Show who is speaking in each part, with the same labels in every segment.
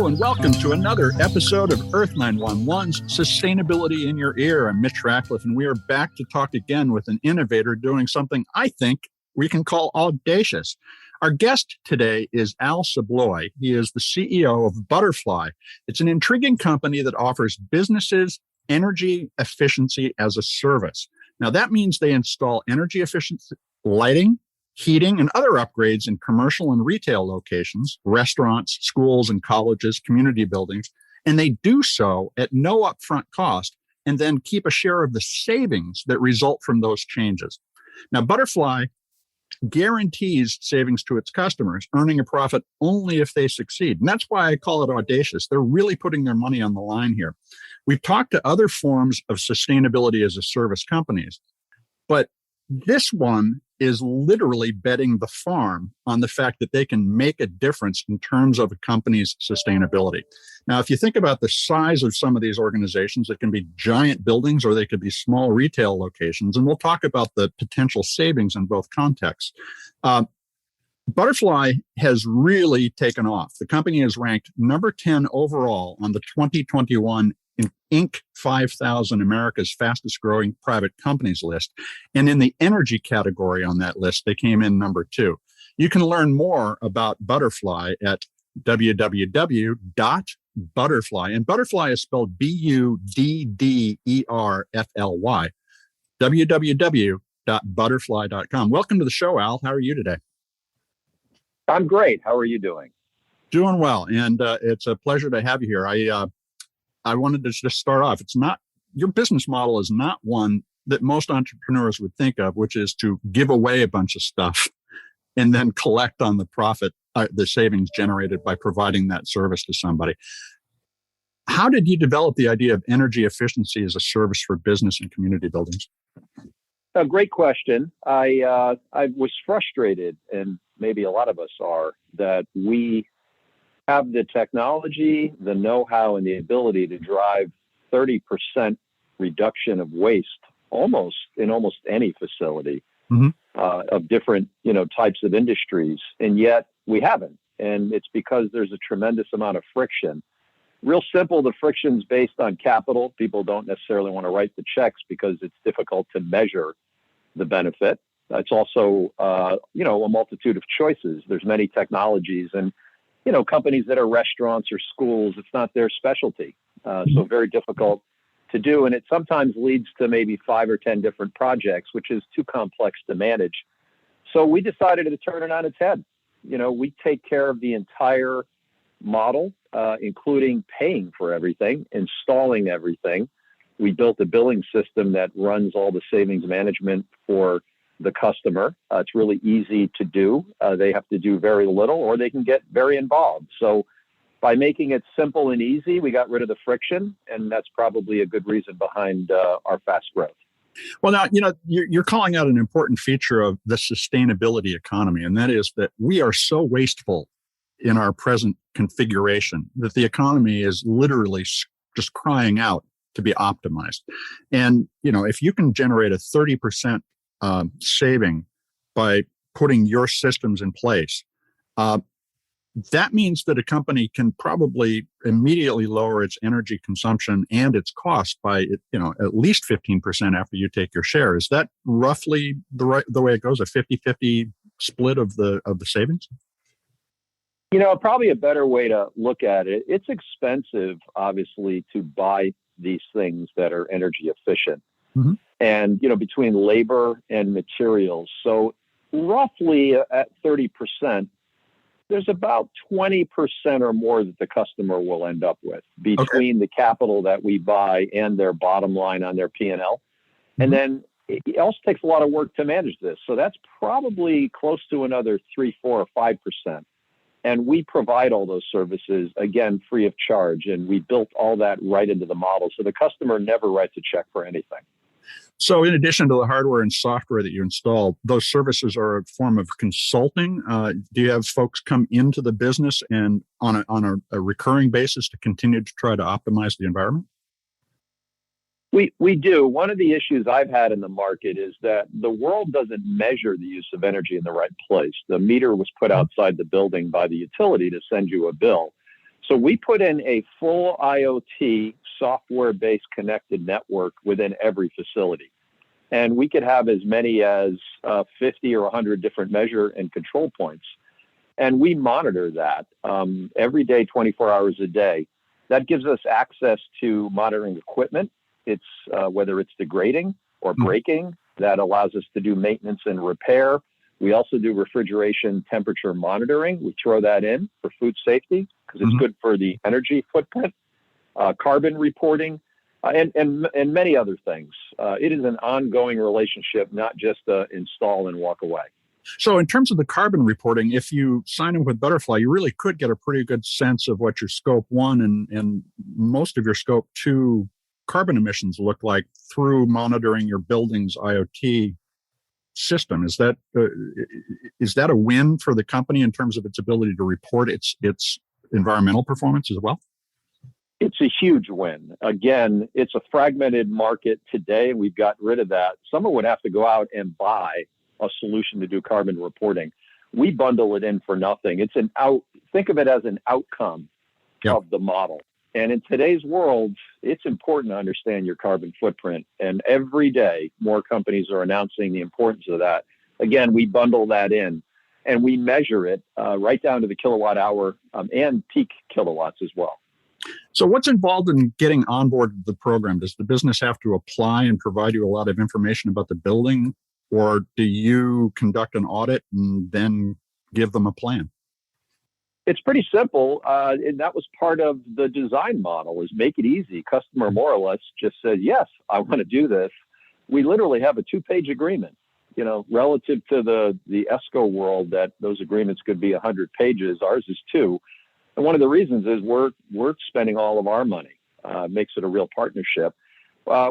Speaker 1: Hello and welcome to another episode of Earth911's Sustainability in Your Ear. I'm Mitch Ratcliffe, and we are back to talk again with an innovator doing something I think we can call audacious. Our guest today is al-Subbloie. He is the CEO of Budderfly. It's an intriguing company that offers businesses energy efficiency as a service. Now, that means they install energy efficient lighting, heating, and other upgrades in commercial and retail locations, restaurants, schools and colleges, community buildings, and they do so at no upfront cost and then keep a share of the savings that result from those changes. Now, Budderfly guarantees savings to its customers, earning a profit only if they succeed. And that's why I call it audacious. They're really putting their money on the line here. We've talked to other forms of sustainability as a service companies, but this one is literally betting the farm on the fact that they can make a difference in terms of a company's sustainability. Now, if you think about the size of some of these organizations, it can be giant buildings or they could be small retail locations. And we'll talk about the potential savings in both contexts. Budderfly has really taken off. The company is ranked number 10 overall on the 2021 Inc. 5,000 America's fastest growing private companies list. And in the energy category on that list, they came in number 2. You can learn more about Budderfly at www.budderfly. And Budderfly is spelled Budderfly. www.budderfly.com. Welcome to the show, Al. How are you today?
Speaker 2: I'm great. How are you doing?
Speaker 1: Doing well. And it's a pleasure to have you here. I wanted to just start off. Your business model is not one that most entrepreneurs would think of, which is to give away a bunch of stuff and then collect on the profit, the savings generated by providing that service to somebody. How did you develop the idea of energy efficiency as a service for business and community buildings?
Speaker 2: A great question. I was frustrated, and maybe a lot of us are, that we have the technology, the know-how, and the ability to drive 30% reduction of waste in almost any facility of different types of industries, and yet we haven't. And it's because there's a tremendous amount of friction. Real simple, the friction's based on capital. People don't necessarily want to write the checks because it's difficult to measure the benefit. It's also a multitude of choices. There's many technologies, and companies that are restaurants or schools, it's not their specialty. So very difficult to do. And it sometimes leads to maybe 5 or 10 different projects, which is too complex to manage. So we decided to turn it on its head. We take care of the entire model, including paying for everything, installing everything. We built a billing system that runs all the savings management for the customer. It's really easy to do. They have to do very little, or they can get very involved. So by making it simple and easy, we got rid of the friction, and that's probably a good reason behind our fast growth.
Speaker 1: Well, now, you're calling out an important feature of the sustainability economy, and that is that we are so wasteful in our present configuration that the economy is literally just crying out to be optimized. And, if you can generate a 30% saving by putting your systems in place, that means that a company can probably immediately lower its energy consumption and its cost by at least 15% after you take your share. Is that roughly the way it goes, a 50-50 split of the savings?
Speaker 2: Probably a better way to look at it. It's expensive, obviously, to buy these things that are energy efficient. And, between labor and materials. So roughly at 30%, there's about 20% or more that the customer will end up with between the capital that we buy and their bottom line on their P&L. And then it also takes a lot of work to manage this. So that's probably close to another 3, 4, or 5%. And we provide all those services, again, free of charge. And we built all that right into the model. So the customer never writes a check for anything.
Speaker 1: So in addition to the hardware and software that you install, those services are a form of consulting. Do you have folks come into the business and on a recurring basis to continue to try to optimize the environment?
Speaker 2: We do. One of the issues I've had in the market is that the world doesn't measure the use of energy in the right place. The meter was put outside the building by the utility to send you a bill. So we put in a full IoT software-based connected network within every facility. And we could have as many as 50 or 100 different measure and control points. And we monitor that every day, 24 hours a day. That gives us access to monitoring equipment. It's whether it's degrading or breaking, that allows us to do maintenance and repair. We also do refrigeration temperature monitoring. We throw that in for food safety because it's good for the energy footprint, carbon reporting, and many other things. It is an ongoing relationship, not just install and walk away.
Speaker 1: So in terms of the carbon reporting, if you sign up with Budderfly, you really could get a pretty good sense of what your scope 1 and most of your scope 2 carbon emissions look like through monitoring your building's IoT system. Is that a win for the company in terms of its ability to report its environmental performance as well?
Speaker 2: It's a huge win. Again, it's a fragmented market today. We've gotten rid of that. Someone would have to go out and buy a solution to do carbon reporting. We bundle it in for nothing. Think of it as an outcome of the model. And in today's world, it's important to understand your carbon footprint. And every day, more companies are announcing the importance of that. Again, we bundle that in and we measure it right down to the kilowatt hour and peak kilowatts as well.
Speaker 1: So what's involved in getting on board the program? Does the business have to apply and provide you a lot of information about the building? Or do you conduct an audit and then give them a plan?
Speaker 2: It's pretty simple. And that was part of the design model, is make it easy. Customer more or less just said, yes, I want to do this. We literally have a 2-page agreement, relative to the ESCO world, that those agreements could be 100 pages. Ours is 2. And one of the reasons is we're spending all of our money. Makes it a real partnership.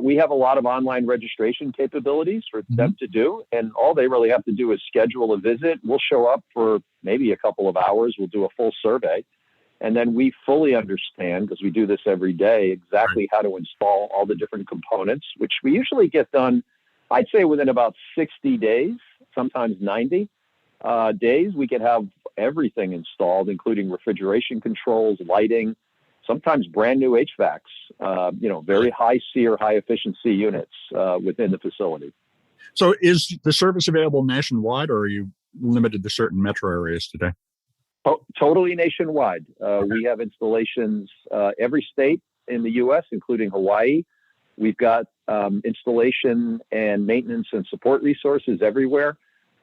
Speaker 2: We have a lot of online registration capabilities for them to do, and all they really have to do is schedule a visit. We'll show up for maybe a couple of hours. We'll do a full survey, and then we fully understand, because we do this every day, exactly how to install all the different components, which we usually get done, I'd say, within about 60 days, sometimes 90 days. We can have everything installed, including refrigeration controls, lighting, sometimes brand new HVACs, very high SEER, high efficiency units within the facility.
Speaker 1: So is the service available nationwide, or are you limited to certain metro areas today?
Speaker 2: Oh, totally nationwide. We have installations every state in the U.S., including Hawaii. We've got installation and maintenance and support resources everywhere.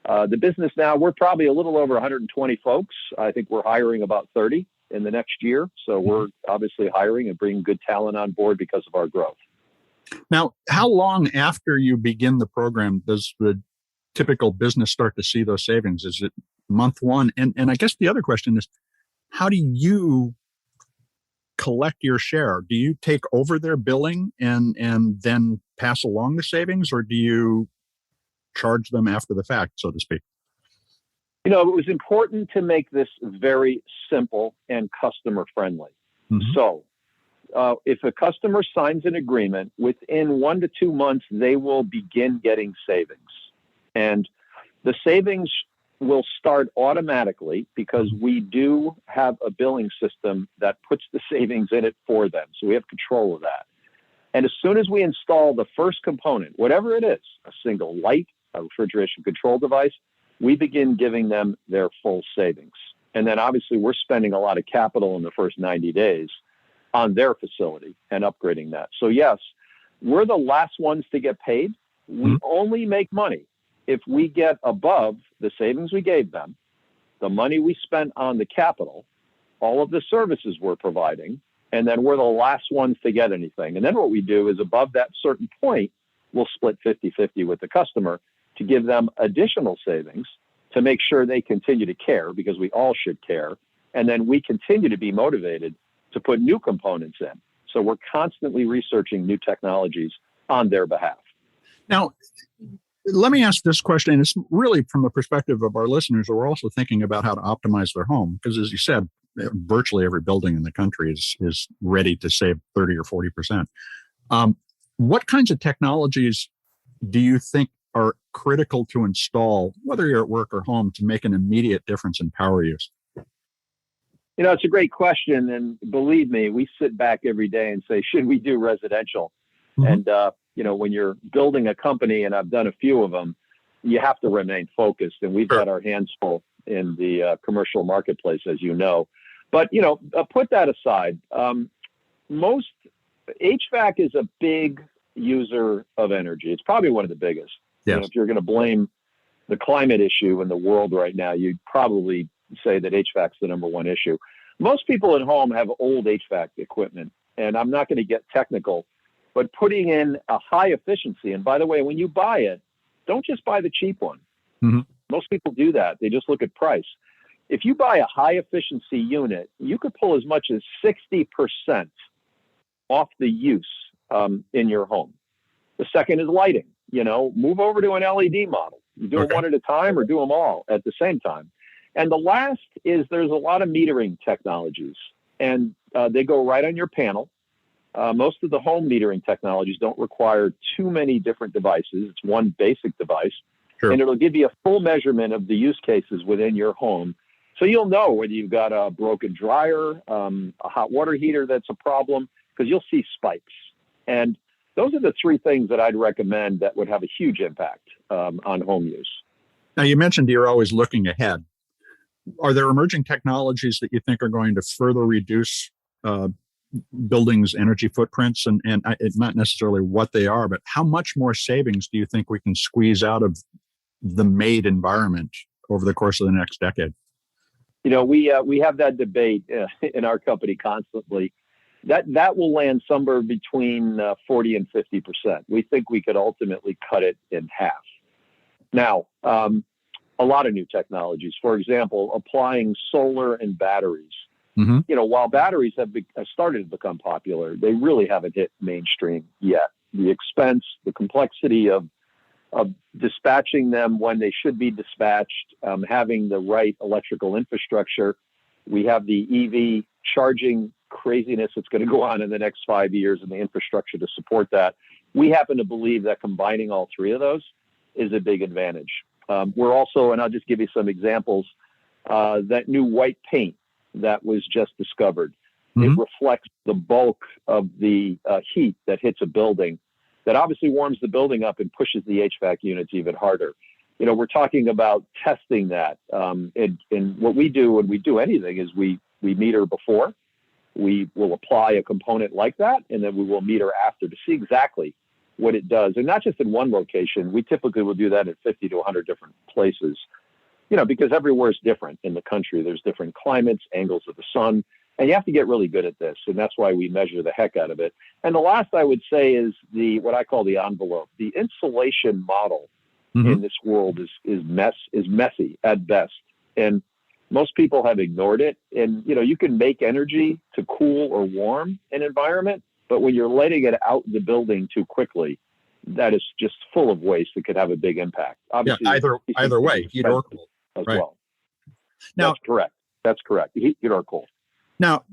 Speaker 2: The business now, we're probably a little over 120 folks. I think we're hiring about 30 in the next year. So we're obviously hiring and bringing good talent on board because of our growth.
Speaker 1: Now, how long after you begin the program does the typical business start to see those savings? Is it month 1? And I guess the other question is, how do you collect your share? Do you take over their billing and then pass along the savings, or do you charge them after the fact, so to speak?
Speaker 2: It was important to make this very simple and customer friendly. So if a customer signs an agreement, within 1 to 2 months, they will begin getting savings. And the savings will start automatically because we do have a billing system that puts the savings in it for them. So we have control of that. And as soon as we install the first component, whatever it is, a single light, a refrigeration control device, we begin giving them their full savings. And then obviously we're spending a lot of capital in the first 90 days on their facility and upgrading that. So yes, we're the last ones to get paid. We only make money if we get above the savings we gave them, the money we spent on the capital, all of the services we're providing, and then we're the last ones to get anything. And then what we do is, above that certain point, we'll split 50-50 with the customer to give them additional savings to make sure they continue to care, because we all should care. And then we continue to be motivated to put new components in. So we're constantly researching new technologies on their behalf.
Speaker 1: Now, let me ask this question. It's really from the perspective of our listeners who are also thinking about how to optimize their home. Because as you said, virtually every building in the country is ready to save 30 or 40%. What kinds of technologies do you think are critical to install, whether you're at work or home, to make an immediate difference in power use?
Speaker 2: It's a great question. And believe me, we sit back every day and say, should we do residential?
Speaker 1: Mm-hmm.
Speaker 2: And, when you're building a company, and I've done a few of them, you have to remain focused. And we've got our hands full in the commercial marketplace, as you know. But, put that aside. Most HVAC is a big user of energy. It's probably one of the biggest.
Speaker 1: Yes.
Speaker 2: If you're going to blame the climate issue in the world right now, you'd probably say that HVAC is the number one issue. Most people at home have old HVAC equipment, and I'm not going to get technical, but putting in a high efficiency. And by the way, when you buy it, don't just buy the cheap one.
Speaker 1: Mm-hmm.
Speaker 2: Most people do that. They just look at price. If you buy a high efficiency unit, you could pull as much as 60% off the use in your home. The second is lighting. Move over to an LED model. You do them one at a time or do them all at the same time. And the last is there's a lot of metering technologies, and they go right on your panel. Most of the home metering technologies don't require too many different devices. It's one basic device, and it'll give you a full measurement of the use cases within your home. So you'll know whether you've got a broken dryer, a hot water heater that's a problem, because you'll see spikes. And those are the three things that I'd recommend that would have a huge impact on home use.
Speaker 1: Now, you mentioned you're always looking ahead. Are there emerging technologies that you think are going to further reduce buildings' energy footprints? And it's not necessarily what they are, but how much more savings do you think we can squeeze out of the made environment over the course of the next decade?
Speaker 2: We have that debate in our company constantly. That will land somewhere between 40 and 50%. We think we could ultimately cut it in half. Now, a lot of new technologies, for example, applying solar and batteries. Mm-hmm. While batteries have started to become popular, they really haven't hit mainstream yet. The expense, the complexity of dispatching them when they should be dispatched, having the right electrical infrastructure. We have the EV charging craziness that's going to go on in the next 5 years and the infrastructure to support that. We happen to believe that combining all three of those is a big advantage. We're also, and I'll just give you some examples, that new white paint that was just discovered. Mm-hmm. It reflects the bulk of the heat that hits a building that obviously warms the building up and pushes the HVAC units even harder. We're talking about testing that. And what we do when we do anything is we meter before. We will apply a component like that, and then we will meter after to see exactly what it does. And not just in one location. We typically will do that at 50 to 100 different places, because everywhere is different in the country. There's different climates, angles of the sun, and you have to get really good at this. And that's why we measure the heck out of it. And the last I would say is what I call the envelope. The insulation model mm-hmm. in this world is messy at best. And most people have ignored it. And, you can make energy to cool or warm an environment, but when you're letting it out the building too quickly, that is just full of waste that could have a big impact. Obviously,
Speaker 1: either way, heat or cool.
Speaker 2: As
Speaker 1: right.
Speaker 2: well.
Speaker 1: Now,
Speaker 2: That's correct. Heat or cool.
Speaker 1: Now,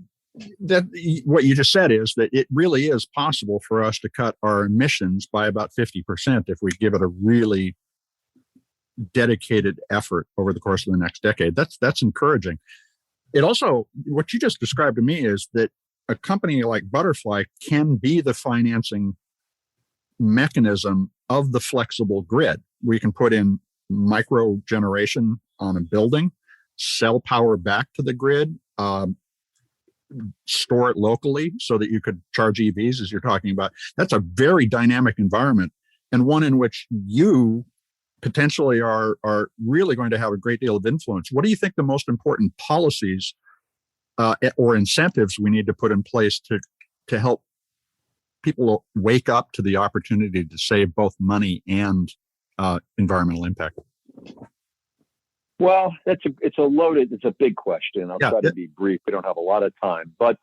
Speaker 1: what you just said is that it really is possible for us to cut our emissions by about 50% if we give it a really dedicated effort over the course of the next decade. That's encouraging. It also, what you just described to me is that a company like Budderfly can be the financing mechanism of the flexible grid. We can put in micro generation on a building, sell power back to the grid, store it locally so that you could charge EVs as you're talking about. That's a very dynamic environment, and one in which you potentially are really going to have a great deal of influence. What do you think the most important policies or incentives we need to put in place to help people wake up to the opportunity to save both money and environmental impact?
Speaker 2: Well, it's a big question. I'll try to be brief. We don't have a lot of time, but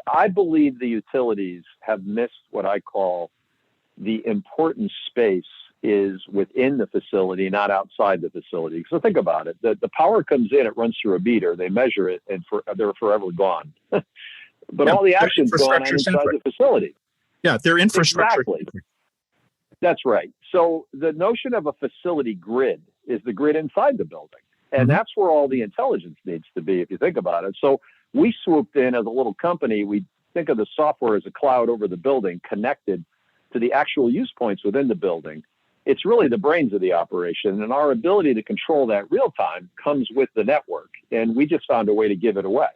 Speaker 2: I believe the utilities have missed what I call the important space is within the facility, not outside the facility. So think about it. The power comes in, it runs through a meter, they measure it, and they're forever gone. But all the action's gone on inside the facility.
Speaker 1: Yeah, they're infrastructure.
Speaker 2: Exactly. That's right. So the notion of a facility grid is the grid inside the building. And that's where all the intelligence needs to be, if you think about it. So we swooped in as a little company. We think of the software as a cloud over the building, connected to the actual use points within the building. It's really the brains of the operation, and our ability to control that real time comes with the network. And we just found a way to give it away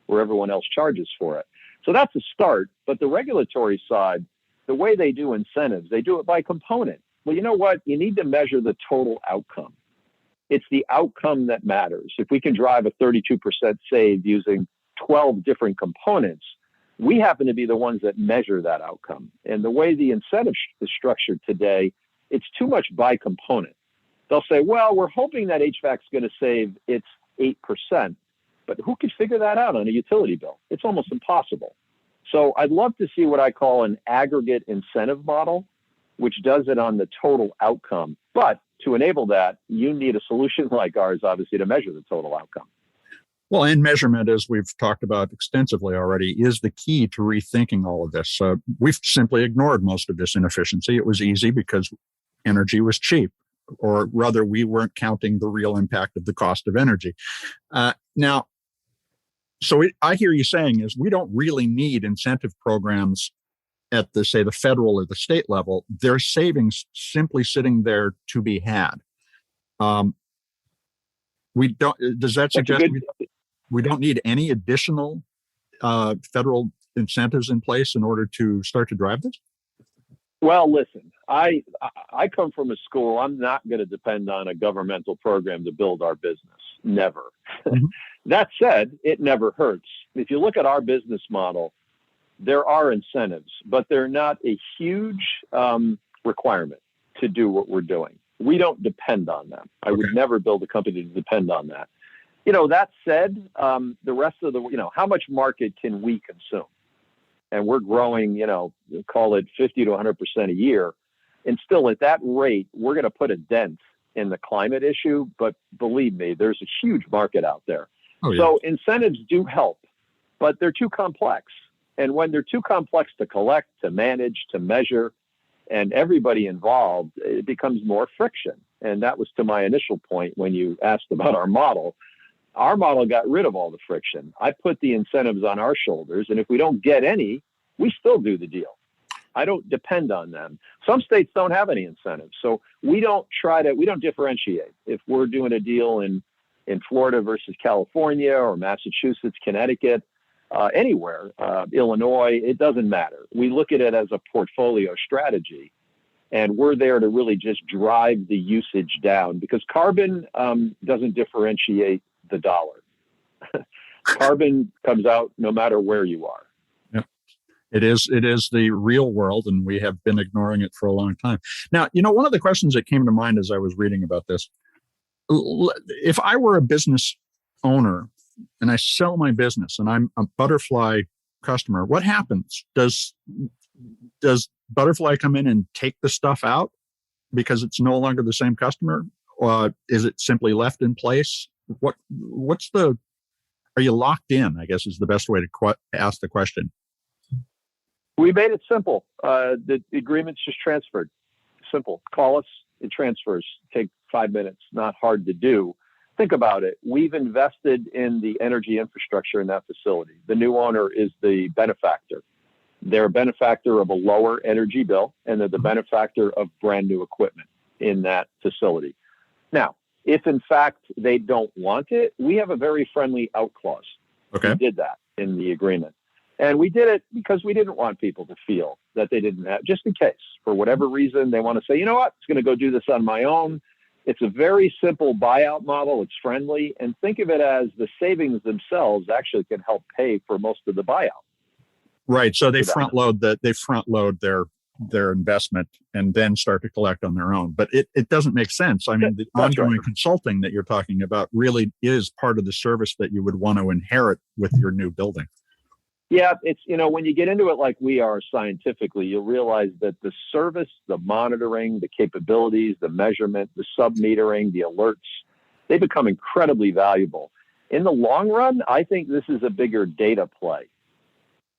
Speaker 2: where everyone else charges for it. So that's a start. But the regulatory side, the way they do incentives, they do it by component. Well, you know what? You need to measure the total outcome. It's the outcome that matters. If we can drive a 32% save using 12 different components, we happen to be the ones that measure that outcome. And the way the incentive is structured today, it's too much by component. They'll say, well, we're hoping that HVAC's going to save its 8%, but who could figure that out on a utility bill? It's almost impossible. So I'd love to see what I call an aggregate incentive model, which does it on the total outcome. But to enable that, you need a solution like ours, obviously, to measure the total outcome.
Speaker 1: Well, and measurement, as we've talked about extensively already, is the key to rethinking all of this. We've simply ignored most of this inefficiency. It was easy because energy was cheap, or rather, we weren't counting the real impact of the cost of energy. Now, I hear you saying is we don't really need incentive programs at the federal or the state level. There's savings simply sitting there to be had. We don't. Does that suggest we don't need any additional federal incentives in place in order to start to drive this?
Speaker 2: Well, listen, I come from a school. I'm not going to depend on a governmental program to build our business. Never. Mm-hmm. That said, it never hurts. If you look at our business model, there are incentives, but they're not a huge requirement to do what we're doing. We don't depend on them. I would never build a company to depend on that. That said, the rest of how much market can we consume? And we're growing, call it 50 to 100% a year. And still at that rate, we're going to put a dent in the climate issue. But believe me, there's a huge market out there. Oh, yeah. So incentives do help, but they're too complex. And when they're too complex to collect, to manage, to measure, and everybody involved, it becomes more friction. And that was to my initial point when you asked about our model. Our model got rid of all the friction. I put the incentives on our shoulders, and if we don't get any, we still do the deal. I don't depend on them. Some states don't have any incentives, so we don't differentiate. If we're doing a deal in Florida versus California or Massachusetts, Connecticut, anywhere, Illinois, it doesn't matter. We look at it as a portfolio strategy, and we're there to really just drive the usage down because carbon doesn't differentiate the dollar. Carbon comes out no matter where you are.
Speaker 1: Yeah, it is the real world, and we have been ignoring it for a long time. Now, one of the questions that came to mind as I was reading about this, if I were a business owner and I sell my business and I'm a Budderfly customer, what happens? Does Budderfly come in and take the stuff out because it's no longer the same customer? Or is it simply left in place? Are you locked in, I guess is the best way to ask the question.
Speaker 2: We made it simple. The agreement's just transferred. Simple. Call us, it transfers. Take 5 minutes, not hard to do. Think about it. We've invested in the energy infrastructure in that facility. The new owner is the benefactor. They're a benefactor of a lower energy bill, and they're the benefactor of brand new equipment in that facility. Now, if in fact they don't want it, we have a very friendly out clause. Okay. We did that in the agreement. And we did it because we didn't want people to feel that they didn't have, just in case, for whatever reason, they want to say, you know what, I'm going to go do this on my own. It's a very simple buyout model. It's friendly. And think of it as the savings themselves actually can help pay for most of the buyout.
Speaker 1: Right. So they front load their investment and then start to collect on their own. But it doesn't make sense. I mean, the ongoing consulting that you're talking about really is part of the service that you would want to inherit with your new building.
Speaker 2: Yeah, it's, when you get into it like we are scientifically, you'll realize that the service, the monitoring, the capabilities, the measurement, the sub-metering, the alerts, they become incredibly valuable. In the long run, I think this is a bigger data play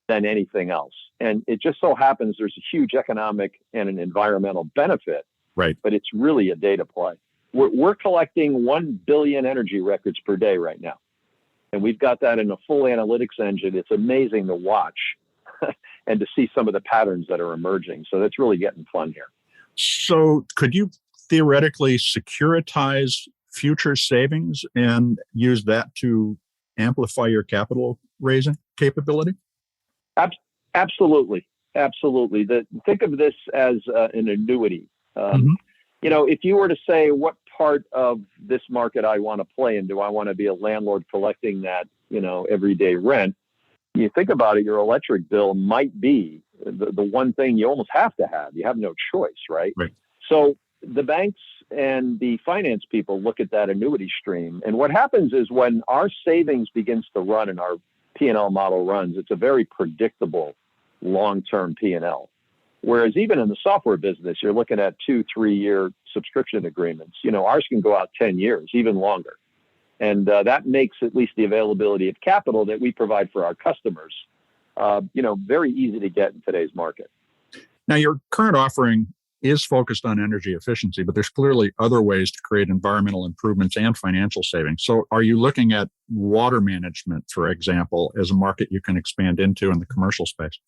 Speaker 2: than anything else. And it just so happens there's a huge economic and an environmental benefit, right? But it's really a data play. We're collecting 1 billion energy records per day right now. And we've got that in a full analytics engine. It's amazing to watch and to see some of the patterns that are emerging. So that's really getting fun here.
Speaker 1: So could you theoretically securitize future savings and use that to amplify your capital raising capability?
Speaker 2: Absolutely. Absolutely. Think of this as an annuity. If you were to say, what part of this market I want to play in, do I want to be a landlord collecting that, everyday rent? You think about it, your electric bill might be the one thing you almost have to have. You have no choice, right?
Speaker 1: Right.
Speaker 2: So the banks and the finance people look at that annuity stream. And what happens is when our savings begins to run and our P&L model runs, it's a very predictable long-term P&L. Whereas even in the software business, you're looking at 2-3 year subscription agreements. Ours can go out 10 years, even longer. And that makes at least the availability of capital that we provide for our customers, very easy to get in today's market.
Speaker 1: Now, your current offering is focused on energy efficiency, but there's clearly other ways to create environmental improvements and financial savings. So are you looking at water management, for example, as a market you can expand into in the commercial space?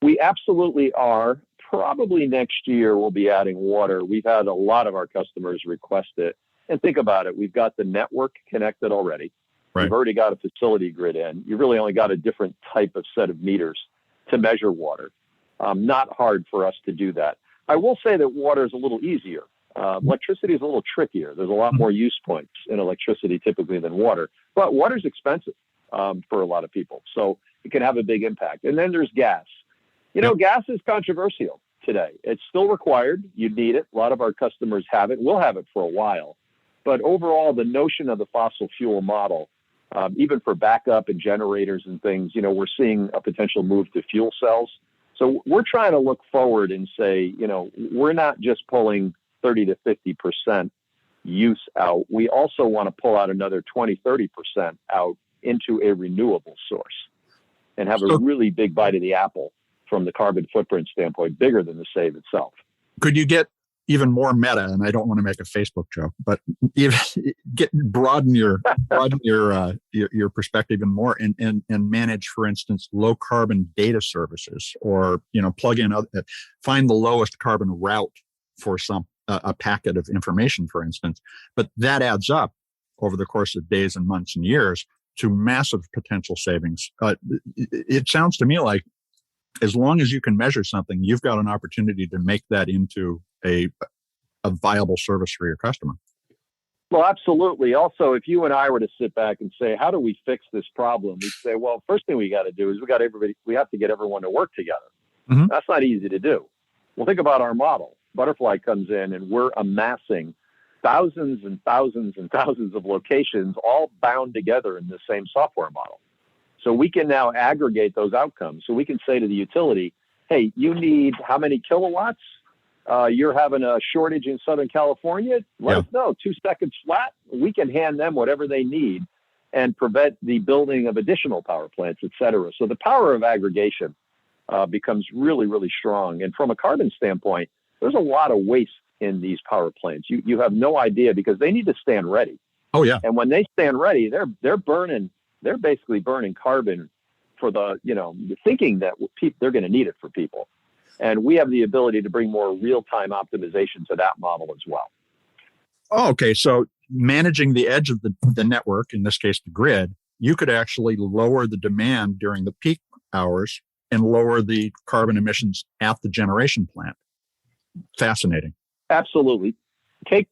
Speaker 2: We absolutely are. Probably next year we'll be adding water. We've had a lot of our customers request it. And think about it. We've got the network connected already.
Speaker 1: Right.
Speaker 2: We've already got a facility grid in. You really only got a different type of set of meters to measure water. Not hard for us to do that. I will say that water is a little easier. Electricity is a little trickier. There's a lot more use points in electricity typically than water. But water's expensive for a lot of people. So it can have a big impact. And then there's gas. Gas is controversial today. It's still required. You need it. A lot of our customers have it. We'll have it for a while. But overall, the notion of the fossil fuel model, even for backup and generators and things, we're seeing a potential move to fuel cells. So we're trying to look forward and say, we're not just pulling 30 to 50% use out. We also want to pull out another 20, 30% out into a renewable source and have a really big bite of the apple from the carbon footprint standpoint, bigger than the save itself.
Speaker 1: Could you get even more meta? And I don't want to make a Facebook joke, but broaden your perspective even more and manage, for instance, low carbon data services, or plug in find the lowest carbon route for a packet of information, for instance. But that adds up over the course of days and months and years to massive potential savings. It sounds to me like, as long as you can measure something, you've got an opportunity to make that into a viable service for your customer.
Speaker 2: Well, absolutely. Also, if you and I were to sit back and say, how do we fix this problem? We'd say, well, first thing we got to do is we have to get everyone to work together. Mm-hmm. That's not easy to do. Well, think about our model. Budderfly comes in and we're amassing thousands and thousands and thousands of locations all bound together in the same software model. So we can now aggregate those outcomes. So we can say to the utility, hey, you need how many kilowatts? You're having a shortage in Southern California. Let us know. 2 seconds flat. We can hand them whatever they need and prevent the building of additional power plants, et cetera. So the power of aggregation becomes really, really strong. And from a carbon standpoint, there's a lot of waste in these power plants. You have no idea, because they need to stand ready.
Speaker 1: Oh, yeah.
Speaker 2: And when they stand ready, they're basically burning carbon for thinking that they're going to need it for people. And we have the ability to bring more real-time optimization to that model as well.
Speaker 1: Oh, okay. So managing the edge of the network, in this case, the grid, you could actually lower the demand during the peak hours and lower the carbon emissions at the generation plant. Fascinating.
Speaker 2: Absolutely. Take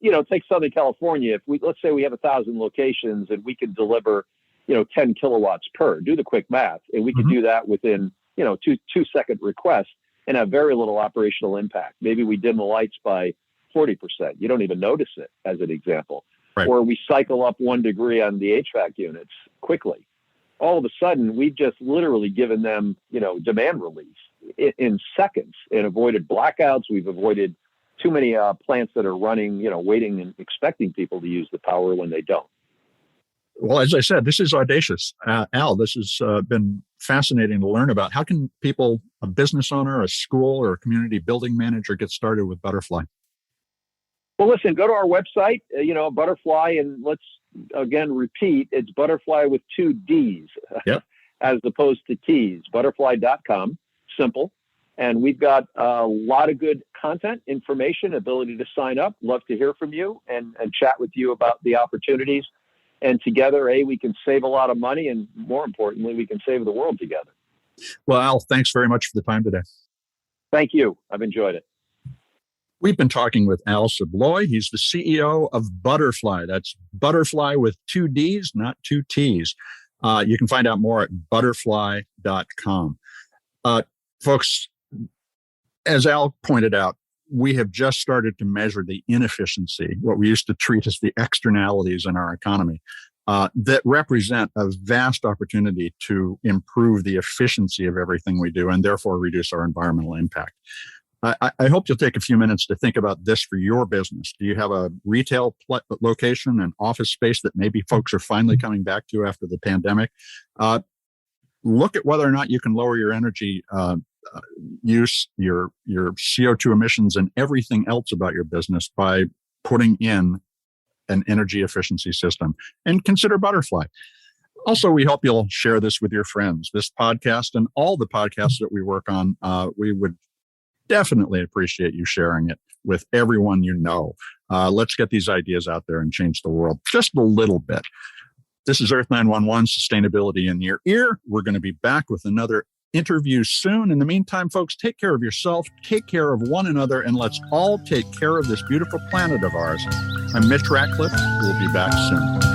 Speaker 2: Southern California. Let's say we have 1,000 locations and we can deliver 10 kilowatts per. Do the quick math, and we can do that within 2-second requests and have very little operational impact. Maybe we dim the lights by 40%. You don't even notice it, as an example. Right. Or we cycle up 1 degree on the HVAC units quickly. All of a sudden, we've just literally given them demand relief in seconds and avoided blackouts. We've avoided too many plants that are running, waiting and expecting people to use the power when they don't.
Speaker 1: Well, as I said, this is audacious. Al, this has been fascinating to learn about. How can people, a business owner, a school, or a community building manager, get started with Budderfly?
Speaker 2: Well, listen, go to our website, Budderfly, and let's again repeat, it's Budderfly with 2 D's
Speaker 1: yep.
Speaker 2: as opposed to T's, budderfly.com, simple. And we've got a lot of good content, information, ability to sign up. Love to hear from you and chat with you about the opportunities. And together, we can save a lot of money, and more importantly, we can save the world together.
Speaker 1: Well, Al, thanks very much for the time today.
Speaker 2: Thank you. I've enjoyed it.
Speaker 1: We've been talking with al-Subbloie. He's the CEO of Budderfly. That's Budderfly with 2 D's, not 2 T's. You can find out more at budderfly.com. Folks, as Al pointed out, we have just started to measure the inefficiency, what we used to treat as the externalities in our economy, that represent a vast opportunity to improve the efficiency of everything we do and therefore reduce our environmental impact. I hope you'll take a few minutes to think about this for your business. Do you have a retail location, an office space that maybe folks are finally coming back to after the pandemic? Look at whether or not you can lower your energy use, your CO2 emissions, and everything else about your business by putting in an energy efficiency system. And consider Budderfly. Also, we hope you'll share this with your friends. This podcast and all the podcasts that we work on, we would definitely appreciate you sharing it with everyone you know. Let's get these ideas out there and change the world just a little bit. This is Earth911, Sustainability in Your Ear. We're going to be back with another interview soon. In the meantime, folks, take care of yourself, take care of one another, and let's all take care of this beautiful planet of ours. I'm Mitch Ratcliffe. We'll be back soon.